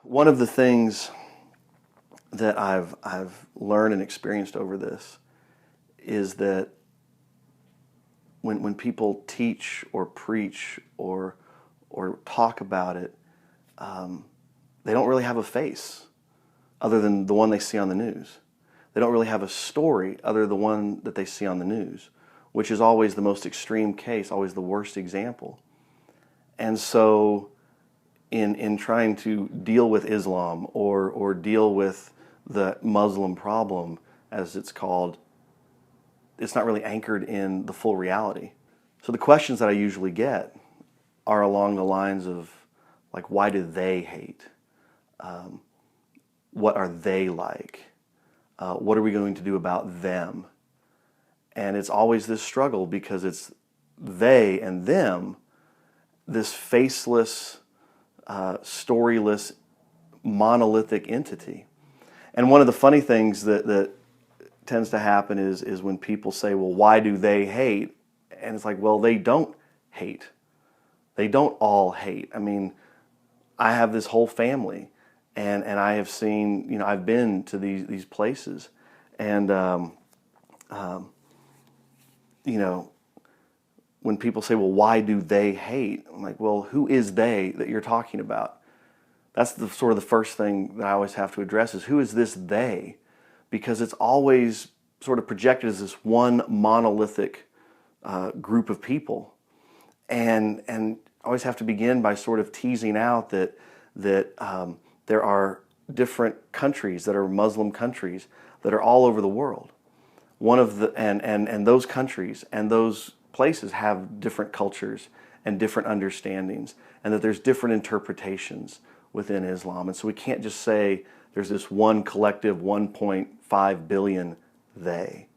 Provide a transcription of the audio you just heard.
One of the things that I've learned and experienced over this is that when people teach or preach or talk about it, they don't really have a face other than the one they see on the news. They don't really have a story other than the one that they see on the news, which is always the most extreme case, always the worst example. And so in trying to deal with Islam or deal with the Muslim problem, as it's called, it's not really anchored in the full reality. So the questions that I usually get are along the lines of, like, why do they hate? What are they like? What are we going to do about them? And it's always this struggle because it's they and them, this faceless, storyless, monolithic entity. And one of the funny things that tends to happen is when people say, well, why do they hate? And it's like, well, they don't hate. They don't all hate. I mean, I have this whole family, and I have seen, I've been to these places, and when people say, well, why do they hate? I'm like, well, who is they that you're talking about? That's the sort of the first thing that I always have to address is, who is this they? Because it's always sort of projected as this one monolithic group of people. And I always have to begin by sort of teasing out that there are different countries that are Muslim countries that are all over the world. One of the and those countries and those places have different cultures and different understandings, and that there's different interpretations within Islam. And so we can't just say there's this one collective 1.5 billion they.